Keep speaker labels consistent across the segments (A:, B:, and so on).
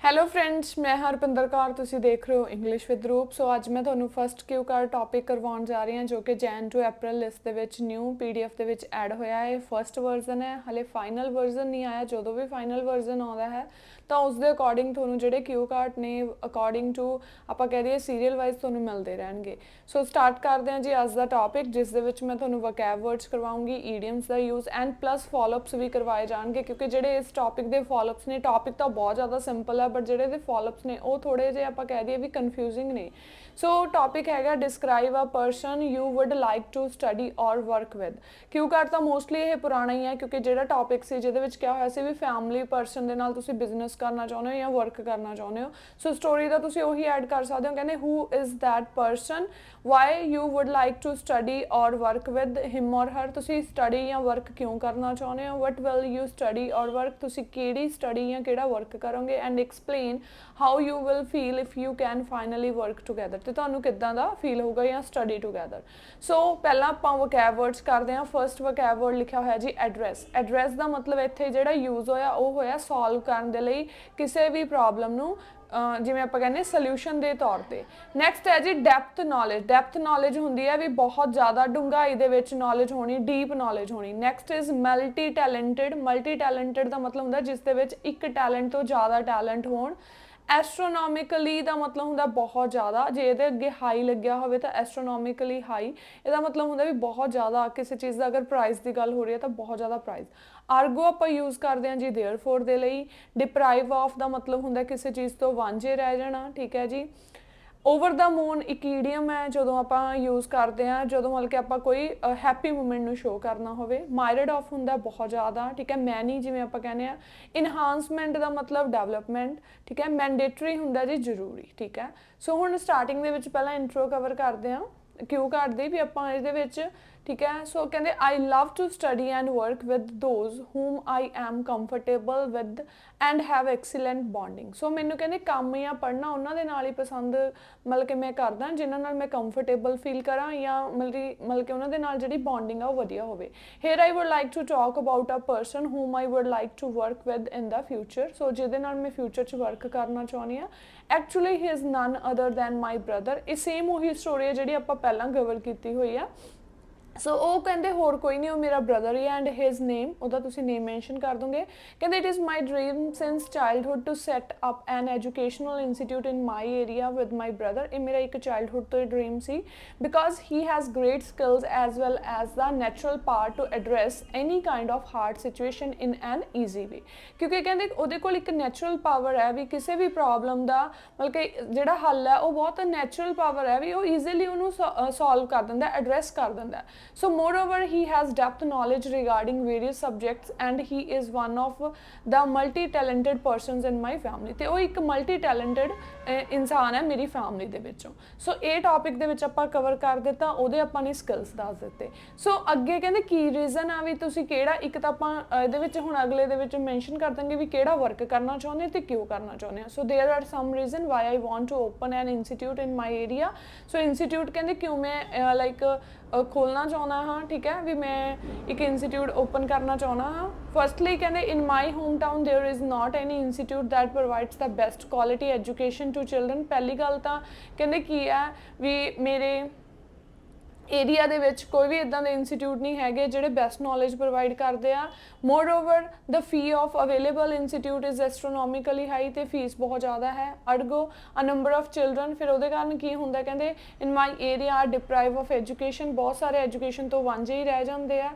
A: Hello friends, ਮੈਂ ਹਰਪਿੰਦਰ ਕੌਰ। ਤੁਸੀਂ ਦੇਖ ਰਹੇ ਹੋ ਇੰਗਲਿਸ਼ ਵਿਦ ਰੂਪ। ਸੋ ਅੱਜ ਮੈਂ ਤੁਹਾਨੂੰ ਫਸਟ ਕਿਊ ਕਾਰਡ ਟੌਪਿਕ ਕਰਵਾਉਣ ਜਾ ਰਹੀ ਹਾਂ, ਜੋ ਕਿ ਜੈਨ ਟੂ ਅਪ੍ਰੈਲ ਲਿਸਟ ਦੇ ਵਿੱਚ ਨਿਊ PDF ਦੇ ਵਿੱਚ ਐਡ ਹੋਇਆ ਹੈ। ਫਸਟ ਵਰਜ਼ਨ ਹੈ, ਹਲੇ ਫਾਈਨਲ ਵਰਜ਼ਨ ਨਹੀਂ ਆਇਆ। ਜਦੋਂ ਵੀ ਫਾਈਨਲ ਵਰਜ਼ਨ ਆਉਂਦਾ ਹੈ ਤਾਂ ਉਸ ਦੇ ਅਕੋਰਡਿੰਗ ਤੁਹਾਨੂੰ ਜਿਹੜੇ ਕਿਊ ਕਾਰਡ ਨੇ ਅਕੋਰਡਿੰਗ ਟੂ ਆਪਾਂ ਕਹਿ ਦਈਏ ਸੀਰੀਅਲ ਵਾਈਜ਼ ਤੁਹਾਨੂੰ ਮਿਲਦੇ ਰਹਿਣਗੇ। ਸੋ ਸਟਾਰਟ ਕਰਦੇ ਹਾਂ ਜੀ ਅੱਜ ਦਾ ਟੌਪਿਕ, ਜਿਸ ਦੇ ਵਿੱਚ ਮੈਂ ਤੁਹਾਨੂੰ ਵੋਕੈਬ ਵਰਡਸ ਕਰਵਾਉਂਗੀ, ਈਡੀਅਮਸ ਦਾ ਯੂਜ਼ ਐਂਡ ਪਲੱਸ ਫੋਲੋਅਪਸ ਵੀ ਕਰਵਾਏ ਜਾਣਗੇ, ਕਿਉਂਕਿ ਜਿਹੜੇ ਇਸ ਟੌਪਿਕ ਦੇ ਫੋਲੋਅਪਸ ਨੇ, ਟੌਪਿਕ ਤਾਂ ਬਹੁਤ ਜ਼ਿਆਦਾ ਸਿੰਪਲ ਹੈ ਬਟ ਜਿਹੜੇ ਇਹਦੇ ਫੋਲੋਅਪਸ ਨੇ ਉਹ ਥੋੜ੍ਹੇ ਜਿਹੇ ਆਪਾਂ ਕਹਿ ਦਈਏ ਵੀ ਕਨਫਿਊਜ਼ਿੰਗ ਨੇ। ਸੋ ਟੌਪਿਕ ਹੈਗਾ describe a person you would like to study or work with. Cue card ਤਾਂ ਮੋਸਟਲੀ ਇਹ ਪੁਰਾਣਾ ਹੀ ਹੈ, ਕਿਉਂਕਿ ਜਿਹੜਾ ਟੌਪਿਕ ਸੀ ਜਿਹਦੇ ਵਿੱਚ ਕਿਹਾ ਹੋਇਆ ਸੀ ਵੀ ਫੈਮਿਲੀ ਪਰਸਨ ਦੇ ਨਾਲ ਤੁਸੀਂ ਬਿਜ਼ਨਸ ਕਰਨਾ ਚਾਹੁੰਦੇ ਹੋ ਜਾਂ ਵਰਕ ਕਰਨਾ ਚਾਹੁੰਦੇ ਹੋ। ਸੋ ਸਟੋਰੀ ਦਾ ਤੁਸੀਂ ਉਹੀ ਐਡ ਕਰ ਸਕਦੇ ਹੋ। ਕਹਿੰਦੇ who is that person, why you would like to study or work with him or her. ਤੁਸੀਂ ਸਟੱਡੀ ਜਾਂ ਵਰਕ ਕਿਉਂ ਕਰਨਾ ਚਾਹੁੰਦੇ ਹੋ। ਵਟ will you study or work, ਤੁਸੀਂ ਕਿਹੜੀ ਸਟੱਡੀ ਜਾਂ ਕਿਹੜਾ ਵਰਕ ਕਰੋਗੇ। And explain how you will feel if you can finally work together, ਤੇ ਤੁਹਾਨੂੰ ਕਿੱਦਾਂ ਦਾ ਫੀਲ ਹੋਊਗਾ ਜਾਂ ਸਟੱਡੀ ਟੂਗੈਦਰ। ਸੋ ਪਹਿਲਾਂ ਆਪਾਂ ਵੋਕੈਬ ਵਰਡਸ ਕਰਦੇ ਹਾਂ। ਫਸਟ ਵੋਕੈਬ ਵਰਡ ਲਿਖਿਆ ਹੋਇਆ ਜੀ ਐਡਰੈਸ। ਐਡਰੈਸ ਦਾ ਮਤਲਬ ਇੱਥੇ ਜਿਹੜਾ ਯੂਜ਼ ਹੋਇਆ ਉਹ ਹੋਇਆ ਸੋਲਵ ਕਰਨ ਦੇ ਲਈ ਕਿਸੇ ਵੀ ਪ੍ਰੋਬਲਮ ਨੂੰ, ਜਿਵੇਂ ਆਪਾਂ ਕਹਿੰਦੇ ਸੋਲਿਊਸ਼ਨ ਦੇ ਤੌਰ ਤੇ। ਨੈਕਸਟ ਹੈ ਜੀ ਡੈਪਥ ਨੌਲੇਜ। ਡੈਪਥ ਨੌਲੇਜ ਹੁੰਦੀ ਹੈ ਵੀ ਬਹੁਤ ਜ਼ਿਆਦਾ ਡੂੰਘਾਈ ਦੇ ਵਿੱਚ ਨੌਲੇਜ ਹੋਣੀ, ਡੀਪ ਨੌਲੇਜ ਹੋਣੀ। Next is multi talented. Multi talented ਦਾ ਮਤਲਬ ਹੁੰਦਾ ਜਿਸ ਦੇ ਵਿੱਚ ਇੱਕ ਟੈਲੈਂਟ ਤੋਂ ਜ਼ਿਆਦਾ ਟੈਲੈਂਟ ਹੋਣ। ਐਸਟਰੋਨੋਮਿਕਲੀ ਦਾ ਮਤਲਬ ਹੁੰਦਾ ਬਹੁਤ ਜ਼ਿਆਦਾ, ਜੇ ਇਹਦੇ ਅੱਗੇ ਹਾਈ ਲੱਗਿਆ ਹੋਵੇ ਤਾਂ ਐਸਟਰੋਨੋਮਿਕਲੀ ਹਾਈ, ਇਹਦਾ ਮਤਲਬ ਹੁੰਦਾ ਵੀ ਬਹੁਤ ਜ਼ਿਆਦਾ ਕਿਸੇ ਚੀਜ਼ ਦਾ ਅਗਰ ਪ੍ਰਾਈਸ ਦੀ ਗੱਲ ਹੋ ਰਹੀ ਹੈ ਤਾਂ ਬਹੁਤ ਜ਼ਿਆਦਾ ਪ੍ਰਾਈਸ। ਆਰਗੋ ਆਪਾਂ ਯੂਜ਼ ਕਰਦੇ ਹਾਂ ਜੀ ਦੇਅਰਫੋਰ ਦੇ ਲਈ। ਡਿਪਰਾਈਵ ਆਫ ਦਾ ਮਤਲਬ ਹੁੰਦਾ ਕਿਸੇ ਚੀਜ਼ ਤੋਂ ਵਾਂਝੇ ਰਹਿ ਜਾਣਾ, ਠੀਕ ਹੈ ਜੀ। ਓਵਰ ਦਾ ਮੂਨ ਇੱਕ ਈਡੀਅਮ ਹੈ, ਜਦੋਂ ਆਪਾਂ ਯੂਜ਼ ਕਰਦੇ ਹਾਂ ਜਦੋਂ ਮਤਲਬ ਕਿ ਆਪਾਂ ਕੋਈ ਹੈਪੀ ਮੂਮੈਂਟ ਨੂੰ ਸ਼ੋ ਕਰਨਾ ਹੋਵੇ। ਮਾਇਰਡ ਆਫ ਹੁੰਦਾ ਬਹੁਤ ਜ਼ਿਆਦਾ, ਠੀਕ ਹੈ। ਮੈਨੀ ਜਿਵੇਂ ਆਪਾਂ ਕਹਿੰਦੇ ਹਾਂ। ਇਨਹਾਂਸਮੈਂਟ ਦਾ ਮਤਲਬ ਡਿਵੈਲਪਮੈਂਟ, ਠੀਕ ਹੈ। ਮੈਂਡੇਟਰੀ ਹੁੰਦਾ ਜੀ ਜ਼ਰੂਰੀ, ਠੀਕ ਹੈ। ਸੋ ਹੁਣ ਸਟਾਰਟਿੰਗ ਦੇ ਵਿੱਚ ਪਹਿਲਾਂ ਇੰਟਰੋ ਕਵਰ ਕਰਦੇ ਹਾਂ ਕਿਊ ਕਾਰਡ ਦੀ ਵੀ ਆਪਾਂ ਇਹਦੇ ਵਿੱਚ, ਠੀਕ ਹੈ। ਸੋ ਕਹਿੰਦੇ I love to study and work with those whom I am comfortable with and have excellent bonding. So ਮੈਨੂੰ ਕਹਿੰਦੇ ਕੰਮ ਜਾਂ ਪੜ੍ਹਨਾ ਉਹਨਾਂ ਦੇ ਨਾਲ ਹੀ ਪਸੰਦ ਮਤਲਬ ਕਿ ਮੈਂ ਕਰਦਾ ਜਿਨ੍ਹਾਂ ਨਾਲ ਮੈਂ ਕੰਫਰਟੇਬਲ ਫੀਲ ਕਰਾਂ, ਜਾਂ ਮਤਲਬ ਕਿ ਉਹਨਾਂ ਦੇ ਨਾਲ ਜਿਹੜੀ ਬੌਂਡਿੰਗ ਆ ਉਹ ਵਧੀਆ ਹੋਵੇ। Here I would like to talk about a person whom I would like to work with in the future. So ਜਿਹਦੇ ਨਾਲ ਮੈਂ ਫਿਊਚਰ 'ਚ ਵਰਕ ਕਰਨਾ ਚਾਹੁੰਦੀ ਹਾਂ। Actually he is none other than my brother. ਇਹ ਸੇਮ ਉਹੀ story ਹੈ ਜਿਹੜੀ ਆਪਾਂ ਪਹਿਲਾਂ ਕਵਰ ਕੀਤੀ ਹੋਈ ਆ। ਸੋ ਉਹ ਕਹਿੰਦੇ ਹੋਰ ਕੋਈ ਨਹੀਂ, ਉਹ ਮੇਰਾ ਬ੍ਰਦਰ ਹੀ ਐਂਡ ਹਿਜ਼ ਨੇਮ, ਉਹਦਾ ਤੁਸੀਂ ਨੇਮ ਮੈਂਸ਼ਨ ਕਰ ਦੋਗੇ। ਕਹਿੰਦੇ it is my dream since childhood to set up an educational institute in my area with my brother. ਇਹ ਮੇਰਾ ਇੱਕ ਚਾਈਲਡਹੁੱਡ ਤੋਂ ਡ੍ਰੀਮ ਸੀ, because he has great skills as well as the natural power to address any kind of hard situation in an easy way. ਕਿਉਂਕਿ ਕਹਿੰਦੇ ਉਹਦੇ ਕੋਲ ਇੱਕ ਨੈਚੁਰਲ ਪਾਵਰ ਹੈ ਵੀ ਕਿਸੇ ਵੀ ਪ੍ਰੋਬਲਮ ਦਾ ਮਤਲਬ ਕਿ ਜਿਹੜਾ ਹੱਲ ਹੈ ਉਹ ਬਹੁਤ ਨੈਚੁਰਲ ਪਾਵਰ ਹੈ ਵੀ ਉਹ ਈਜ਼ੀਲੀ ਉਹਨੂੰ ਸੋਲਵ ਕਰ ਦਿੰਦਾ, ਐਡਰੈਸ ਕਰ ਦਿੰਦਾ। So moreover, he has depth knowledge regarding various subjects and he is one of the multi-talented persons in my family। ਤੇ ਉਹ ਇੱਕ multi talented ਇਨਸਾਨ ਹੈ ਮੇਰੀ ਫੈਮਿਲੀ ਦੇ ਵਿੱਚੋਂ। ਸੋ ਇਹ ਟੌਪਿਕ ਦੇ ਵਿੱਚ ਆਪਾਂ ਕਵਰ ਕਰ ਦਿੱਤਾ, ਉਹਦੇ ਆਪਾਂ ਨੇ ਸਕਿੱਲਸ ਦੱਸ ਦਿੱਤੇ। ਸੋ ਅੱਗੇ ਕਹਿੰਦੇ ਕੀ ਰੀਜ਼ਨ ਆ ਵੀ ਤੁਸੀਂ ਕਿਹੜਾ, ਇੱਕ ਤਾਂ ਆਪਾਂ ਇਹਦੇ ਵਿੱਚ ਹੁਣ ਅਗਲੇ ਦੇ ਵਿੱਚ ਮੈਂਸ਼ਨ ਕਰ ਦਾਂਗੇ ਵੀ ਕਿਹੜਾ ਵਰਕ ਕਰਨਾ ਚਾਹੁੰਦੇ ਤੇ ਕਿਉਂ ਕਰਨਾ ਚਾਹੁੰਦੇ ਆ। So there are some reason why I want to open an institute in my area. So institute ਕਹਿੰਦੇ ਕਿਉਂ ਮੈਂ ਲਾਈਕ ਖੋਲ੍ਹਣਾ ਚਾਹੁੰਦਾ ਹਾਂ, ਠੀਕ ਹੈ, ਵੀ ਮੈਂ ਇੱਕ ਇੰਸਟੀਟਿਊਟ ਓਪਨ ਕਰਨਾ ਚਾਹੁੰਦਾ ਹਾਂ। ਫਸਟਲੀ ਕਹਿੰਦੇ in my home town there is not any institute that provides the best quality education to children. ਪਹਿਲੀ ਗੱਲ ਤਾਂ ਕਹਿੰਦੇ ਕੀ ਹੈ ਵੀ ਮੇਰੇ ਏਰੀਆ ਦੇ ਵਿੱਚ ਕੋਈ ਵੀ ਇੱਦਾਂ ਦੇ ਇੰਸਟੀਟਿਊਟ ਨਹੀਂ ਹੈਗੇ ਜਿਹੜੇ ਬੈਸਟ ਨੌਲੇਜ ਪ੍ਰੋਵਾਈਡ ਕਰਦੇ ਆ। Moreover the fee of available institute is astronomically high, ਤੇ ਫੀਸ ਬਹੁਤ ਜ਼ਿਆਦਾ ਹੈ। Ergo a number of children, ਫਿਰ ਉਹਦੇ ਕਾਰਨ ਕੀ ਹੁੰਦਾ ਕਹਿੰਦੇ in my area are deprive of education, ਬਹੁਤ ਸਾਰੇ ਐਜੂਕੇਸ਼ਨ ਤੋਂ ਵਾਂਝੇ ਹੀ ਰਹਿ ਜਾਂਦੇ ਆ।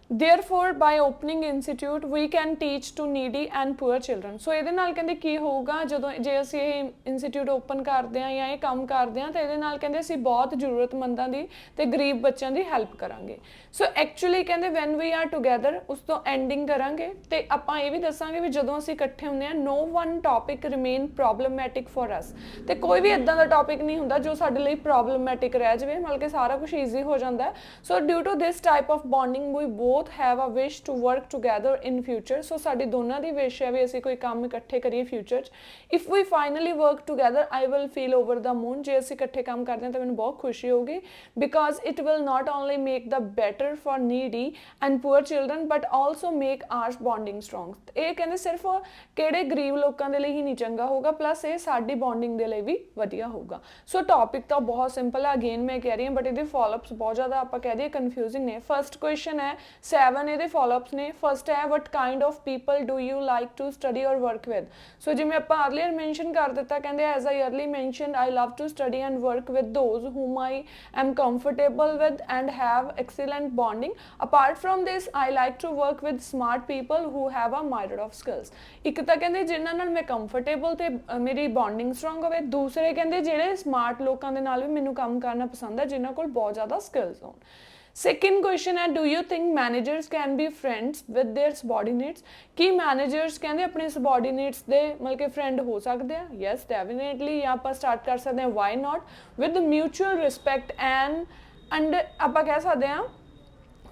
A: Therefore, by opening institute, we can teach to needy and poor children। ਸੋ ਇਹਦੇ ਨਾਲ ਕਹਿੰਦੇ ਕੀ ਹੋਊਗਾ ਜਦੋਂ ਜੇ ਅਸੀਂ ਇਹ ਇੰਸਟੀਟਿਊਟ ਓਪਨ ਕਰਦੇ ਹਾਂ ਜਾਂ ਇਹ ਕੰਮ ਕਰਦੇ ਹਾਂ ਤਾਂ ਇਹਦੇ ਨਾਲ ਕਹਿੰਦੇ ਅਸੀਂ ਬਹੁਤ ਜ਼ਰੂਰਤਮੰਦਾਂ ਦੀ ਤੇ ਗਰੀਬ ਬੱਚਿਆਂ ਦੀ ਹੈਲਪ ਕਰਾਂਗੇ। ਸੋ ਐਕਚੁਅਲੀ ਕਹਿੰਦੇ ਵੈਨ ਵੀ ਆਰ ਟੂਗੈਦਰ, ਉਸ ਤੋਂ ਐਂਡਿੰਗ ਕਰਾਂਗੇ ਤੇ ਆਪਾਂ ਇਹ ਵੀ ਦੱਸਾਂਗੇ ਵੀ ਜਦੋਂ ਅਸੀਂ ਇਕੱਠੇ ਹੁੰਦੇ ਹਾਂ no one topic remain problematic for us. ਤੇ ਕੋਈ ਵੀ ਇੱਦਾਂ ਦਾ ਟੌਪਿਕ ਨਹੀਂ ਹੁੰਦਾ ਜੋ ਸਾਡੇ ਲਈ ਪ੍ਰੋਬਲਮੈਟਿਕ ਰਹਿ ਜਾਵੇ, ਮਤਲਬ ਕਿ ਸਾਰਾ ਕੁਝ ਈਜ਼ੀ ਹੋ ਜਾਂਦਾ ਹੈ। So due to this type of bonding ਵੀ ਬਹੁਤ both have a wish to work together in future. So ਸਾਡੀ ਦੋਨਾਂ ਦੀ wish ਹੈ ਵੀ ਅਸੀਂ ਕੋਈ ਕੰਮ ਇਕੱਠੇ ਕਰੀਏ future 'ਚ. If we finally work together, I will feel over the moon. ਜੇ ਅਸੀਂ ਇਕੱਠੇ ਕੰਮ ਕਰਦੇ ਹਾਂ ਤਾਂ ਮੈਨੂੰ ਬਹੁਤ ਖੁਸ਼ੀ ਹੋਊਗੀ, because it will not only make the better for needy and poor children but also make our bonding strong. ਇਹ ਕਹਿੰਦੇ ਸਿਰਫ ਕਿਹੜੇ ਗਰੀਬ ਲੋਕਾਂ ਦੇ ਲਈ ਹੀ ਨਹੀਂ ਚੰਗਾ ਹੋਊਗਾ, ਪਲੱਸ ਇਹ ਸਾਡੀ ਬੌਂਡਿੰਗ ਦੇ ਲਈ ਵੀ ਵਧੀਆ ਹੋਊਗਾ. ਸੋ ਟੌਪਿਕ ਤਾਂ ਬਹੁਤ ਸਿੰਪਲ ਹੈ, ਅਗੇਨ ਮੈਂ ਕਹਿ ਰਹੀ ਹਾਂ, ਬਟ ਇਹਦੇ ਫੋਲੋਅਪਸ ਬਹੁਤ ਜ਼ਿਆਦਾ ਆਪਾਂ ਕਹਿ ਦਈਏ ਕਨਫਿਊਜ਼ਿੰਗ ਨੇ. ਫਸਟ ਕੁਐਸਚਨ ਹੈ 7 ਇਹਦੇ ਫੋਲੋਅਪਸ ਨੇ. ਫਸਟ ਹੈ what kind of people do you like to study or work with. So ਜਿਵੇਂ ਆਪਾਂ ਅਰਲੀਅਰ ਮੈਂਸ਼ਨ ਕਰ ਦਿੱਤਾ, ਕਹਿੰਦੇ as I early mentioned I love to study and work with those whom I am comfortable with and have excellent bonding. Apart from this, I like to work with smart people who have a myriad of skills. ਇੱਕ ਤਾਂ ਕਹਿੰਦੇ ਜਿਨ੍ਹਾਂ ਨਾਲ ਮੈਂ comfortable ਤੇ ਮੇਰੀ bonding strong ਹੋਵੇ, ਦੂਸਰੇ ਕਹਿੰਦੇ ਜਿਹੜੇ ਸਮਾਰਟ ਲੋਕਾਂ ਦੇ ਨਾਲ ਵੀ ਮੈਨੂੰ ਕੰਮ ਕਰਨਾ ਪਸੰਦ ਹੈ ਜਿਨ੍ਹਾਂ ਕੋਲ ਬਹੁਤ ਜ਼ਿਆਦਾ ਸਕਿੱਲਸ ਹੋਣ. ਸੈਕਿੰਡ ਕੁਐਸਚਨ ਹੈ do you think managers can be friends with their subordinates. ਕੀ ਮੈਨੇਜਰਸ ਕਹਿੰਦੇ ਆਪਣੇ ਸਬੋਰਡੀਨੇਟਸ ਦੇ ਮਤਲਬ ਕਿ ਫਰੈਂਡ ਹੋ ਸਕਦੇ ਆ? Yes definitely. ਜਾਂ ਆਪਾਂ ਸਟਾਰਟ ਕਰ ਸਕਦੇ ਹਾਂ why not, with mutual respect and ਆਪਾਂ ਕਹਿ ਸਕਦੇ ਹਾਂ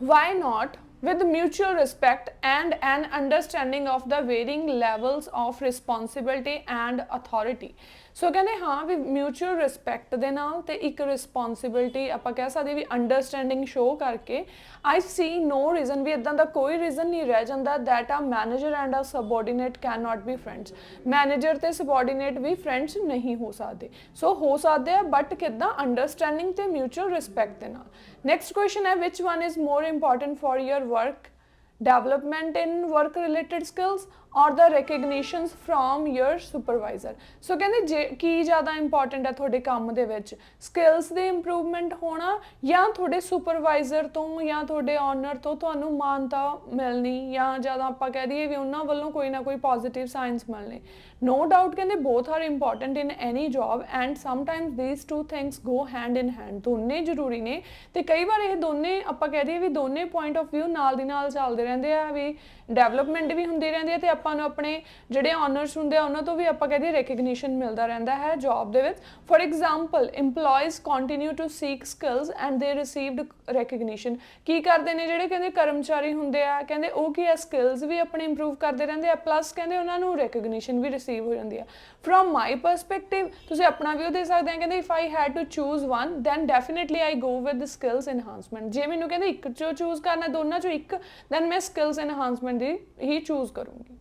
A: why not with mutual respect and an understanding of the varying levels of responsibility and authority. ਸੋ ਕਹਿੰਦੇ ਹਾਂ ਵੀ ਮਿਊਚੁਅਲ ਰਿਸਪੈਕਟ ਦੇ ਨਾਲ ਤੇ ਇੱਕ ਰਿਸਪੌਂਸਿਬਿਲਿਟੀ ਆਪਾਂ ਕਹਿ ਸਕਦੇ ਵੀ ਅੰਡਰਸਟੈਂਡਿੰਗ ਸ਼ੋ ਕਰਕੇ ਆਈ ਸੀ ਨੋ ਰੀਜ਼ਨ ਵੀ ਇੱਦਾਂ ਦਾ ਕੋਈ ਰੀਜ਼ਨ ਨਹੀਂ ਰਹਿ ਜਾਂਦਾ ਦੈਟ ਆ ਮੈਨੇਜਰ ਐਂਡ ਆ subordinate can not be friends. Manager ਤੇ ਸਬੋਰਡੀਨੇਟ ਵੀ ਫਰੈਂਡਸ ਨਹੀਂ ਹੋ ਸਕਦੇ. ਸੋ ਹੋ ਸਕਦੇ ਆ ਬਟ ਕਿੱਦਾਂ? ਅੰਡਰਸਟੈਂਡਿੰਗ ਤੇ ਮਿਊਚੁਅਲ ਰਿਸਪੈਕਟ ਦੇ ਨਾਲ. ਨੈਕਸਟ ਕੁਐਸਚਨ ਹੈ which one is more important for your work development in work related skills or the recognitions from your supervisor. ਸੋ ਕਹਿੰਦੇ ਜੇ ਕੀ ਜ਼ਿਆਦਾ ਇੰਪੋਰਟੈਂਟ ਹੈ ਤੁਹਾਡੇ ਕੰਮ ਦੇ ਵਿੱਚ, ਸਕਿੱਲਸ ਦੇ ਇੰਪਰੂਵਮੈਂਟ ਹੋਣਾ ਜਾਂ ਤੁਹਾਡੇ ਸੁਪਰਵਾਈਜ਼ਰ ਤੋਂ ਜਾਂ ਤੁਹਾਡੇ ਓਨਰ ਤੋਂ ਤੁਹਾਨੂੰ ਮਾਨਤਾ ਮਿਲਣੀ, ਜਾਂ ਜ਼ਿਆਦਾ ਆਪਾਂ ਕਹਿ ਦਈਏ ਵੀ ਉਹਨਾਂ ਵੱਲੋਂ ਕੋਈ ਨਾ ਕੋਈ ਪੋਜ਼ਿਟਿਵ ਸਾਇੰਸ ਮਿਲਣੇ. ਨੋ ਡਾਊਟ ਕਹਿੰਦੇ both are important in any job and sometimes these to things go hand in hand. ਦੋਨੇ ਜ਼ਰੂਰੀ ਨੇ ਤੇ ਕਈ ਵਾਰ ਇਹ ਦੋਨੇ ਆਪਾਂ ਕਹਿ ਦਈਏ ਵੀ ਦੋਨੇ ਪੁਆਇੰਟ ਆਫ ਵਿਊ ਨਾਲ ਦੀ ਨਾਲ ਚੱਲਦੇ ਰਹਿੰਦੇ ਆ, ਵੀ ਡਿਵੈਲਪਮੈਂਟ ਵੀ ਹੁੰਦੀ ਰਹਿੰਦੀ ਹੈ ਤੇ ਆਪਾਂ ਨੂੰ ਆਪਣੇ ਜਿਹੜੇ ਓਨਰਸ ਹੁੰਦੇ ਆ ਉਹਨਾਂ ਤੋਂ ਵੀ ਆਪਾਂ ਕਹਿੰਦੇ ਰੈਕਗਨੀਸ਼ਨ ਮਿਲਦਾ ਰਹਿੰਦਾ ਹੈ ਜੌਬ ਦੇ ਵਿੱਚ. For example EMPLOYEES continue to seek skills and they received recognition. ਕੀ ਕਰਦੇ ਨੇ ਜਿਹੜੇ ਕਹਿੰਦੇ ਕਰਮਚਾਰੀ ਹੁੰਦੇ ਆ, ਕਹਿੰਦੇ ਉਹ ਕੀ ਆ ਸਕਿੱਲਸ ਵੀ ਆਪਣੇ ਇੰਪਰੂਵ ਕਰਦੇ ਰਹਿੰਦੇ ਆ, ਪਲੱਸ ਕਹਿੰਦੇ ਉਹਨਾਂ ਨੂੰ ਰੈਕਗਨੀਸ਼ਨ ਵੀ ਰਿਸੀਵ ਹੋ ਜਾਂਦੀ ਆ. ਫਰੋਮ ਮਾਈ ਪਰਸਪੈਕਟਿਵ ਤੁਸੀਂ ਆਪਣਾ ਵਿਊ ਦੇ ਸਕਦੇ ਆ, ਕਹਿੰਦੇ if I had to choose one then definitely I go with skills enhancement. ਜੇ ਮੈਨੂੰ ਕਹਿੰਦੇ ਇੱਕ ਚੋਂ ਚੂਜ਼ ਕਰਨਾ ਦੋਨਾਂ ਚੋਂ ਇੱਕ, ਦੈਨ ਮੈਂ ਸਕਿੱਲਸ ਇਨਹਾਂਸਮੈਂਟ ਦੀ ਹੀ ਚੂਜ਼ ਕਰੂੰਗੀ.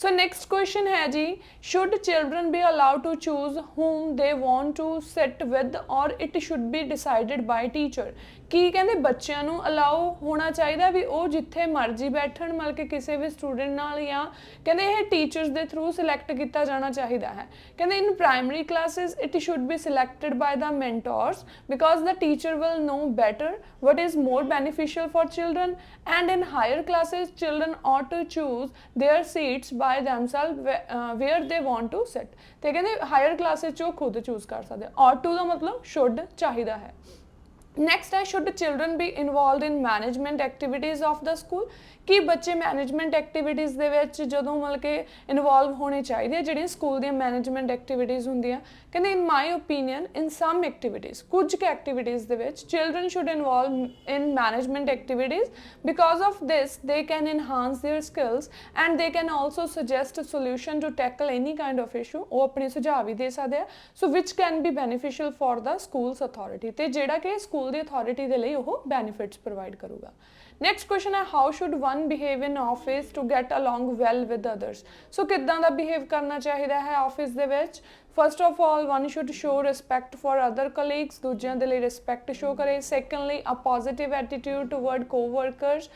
A: So next question है जी, should children be allowed to choose whom they want to sit with or it should be decided by teacher. ਕੀ ਕਹਿੰਦੇ ਬੱਚਿਆਂ ਨੂੰ ਅਲਾਓ ਹੋਣਾ ਚਾਹੀਦਾ ਵੀ ਉਹ ਜਿੱਥੇ ਮਰਜ਼ੀ ਬੈਠਣ, ਮਤਲਬ ਕਿ ਕਿਸੇ ਵੀ ਸਟੂਡੈਂਟ ਨਾਲ, ਜਾਂ ਕਹਿੰਦੇ ਇਹ ਟੀਚਰਸ ਦੇ ਥਰੂ ਸਿਲੈਕਟ ਕੀਤਾ ਜਾਣਾ ਚਾਹੀਦਾ ਹੈ. ਕਹਿੰਦੇ in primary classes it should be selected by the mentors because the teacher will know better what is more beneficial for children, and in higher classes children ought to choose their seats by themselves where they want to sit. ਤੇ ਕਹਿੰਦੇ hire classes 'ਚ ਉਹ ਖੁਦ choose ਕਰ ਸਕਦੇ. ought to ਦਾ ਮਤਲਬ should ਚਾਹੀਦਾ ਹੈ. ਨੈਕਸਟ ਹੈ should children B involved in management activities of the school. ਕਿ ਬੱਚੇ ਮੈਨੇਜਮੈਂਟ ਐਕਟੀਵਿਟੀਜ਼ ਦੇ ਵਿੱਚ ਜਦੋਂ ਮਤਲਬ ਕਿ ਇਨਵੋਲਵ ਹੋਣੇ ਚਾਹੀਦੇ ਜਿਹੜੀਆਂ ਸਕੂਲ ਦੀਆਂ ਮੈਨੇਜਮੈਂਟ ਐਕਟੀਵਿਟੀਜ਼ ਹੁੰਦੀਆਂ. ਕਹਿੰਦੇ in my opinion in sum activities, ਕੁਝ ਕੁ ਐਕਟੀਵਿਟੀਜ਼ ਦੇ ਵਿੱਚ children should involve in management activities because of this they can enhance their skills and they can also suggest solution to tackle any kind of issue. ਉਹ ਆਪਣੇ ਸੁਝਾਅ ਵੀ ਦੇ ਸਕਦੇ ਆ, so which can be beneficial for the schools authority, ਤੇ ਜਿਹੜਾ ਕਿ ਸਕੂਲ ਦੀ ਅਥਾਰਟੀ ਦੇ ਲਈ ਉਹ ਬੈਨੀਫਿਟਸ ਪ੍ਰੋਵਾਈਡ ਕਰੂਗਾ. ਨੈਕਸਟ ਕੁਐਸਚਨ ਹੈ how should one behave in office to get along well with others. So ਕਿੱਦਾਂ ਦਾ ਬਿਹੇਵ ਕਰਨਾ ਚਾਹੀਦਾ ਹੈ ਆਫਿਸ ਦੇ ਵਿੱਚ? First of all, one should show respect for other colleagues, ਦੂਜਿਆਂ ਦੇ ਲਈ respect show ਕਰੇ. Secondly, a positive attitude toward co-workers,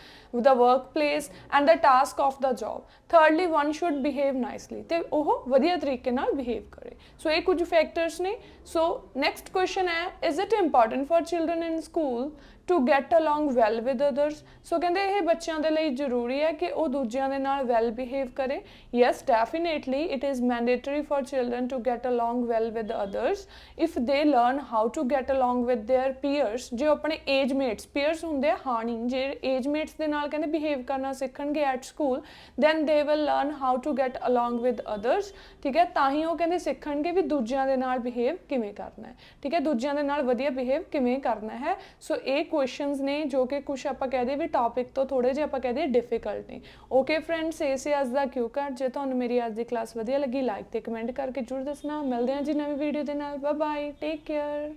A: the workplace and the task of the job. Thirdly, one should behave nicely, ਤੇ ਉਹ ਵਧੀਆ ਤਰੀਕੇ ਨਾਲ behave ਕਰੇ. ਸੋ ਇਹ ਕੁਝ factors ਨੇ. ਸੋ next question ਹੈ, is it important for children in school to get along well with others? ਸੋ ਕਹਿੰਦੇ ਇਹ ਬੱਚਿਆਂ ਦੇ ਲਈ ਜ਼ਰੂਰੀ ਹੈ ਕਿ ਉਹ ਦੂਜਿਆਂ ਦੇ ਨਾਲ well behave ਕਰੇ. Yes, definitely it is mandatory for children to get along well with others if they learn how to get along with their peers. ਜੇ ਆਪਣੇ age mates, peers ਹੁੰਦੇ ਆ ਹਾਣੀ, ਜੇ age mates ਦੇ ਨਾਲ ਕਹਿੰਦੇ behave ਕਰਨਾ ਸਿੱਖਣਗੇ at school, then they will learn how to get along with others. ਠੀਕ ਹੈ, ਤਾਂ ਹੀ ਉਹ ਕਹਿੰਦੇ ਸਿੱਖਣਗੇ ਵੀ ਦੂਜਿਆਂ ਦੇ ਨਾਲ behave ਕਿਵੇਂ ਕਰਨਾ ਹੈ. ਠੀਕ ਹੈ, ਦੂਜਿਆਂ ਦੇ ਨਾਲ ਵਧੀਆ behave ਕਿਵੇਂ ਕਰਨਾ ਹੈ. ਸੋ ਇਹ ਕੁਐਸਚਨਸ ਨੇ ਜੋ ਕਿ ਕੁਝ ਆਪਾਂ ਕਹਿ ਦਈਏ ਵੀ ਟੌਪਿਕ ਤੋਂ ਥੋੜੇ ਜਿਹਾ ਆਪਾਂ ਕਹਿ ਦਈਏ ਡਿਫਿਕਲਟ ਨੇ। ਓਕੇ ਫਰੈਂਡਸ, ਇਹ ਸੀ ਅੱਜ ਦਾ ਕਿਊ ਕਾਰਡ। ਜੇ ਤੁਹਾਨੂੰ ਮੇਰੀ ਅੱਜ ਦੀ ਕਲਾਸ ਵਧੀਆ ਲੱਗੀ, ਲਾਈਕ ਤੇ ਕਮੈਂਟ ਕਰਕੇ ਜ਼ਰੂਰ ਦੱਸਣਾ। ਮਿਲਦੇ ਹਾਂ ਜੀ ਨਵੀਂ ਵੀਡੀਓ ਦੇ ਨਾਲ। Bye bye, take care.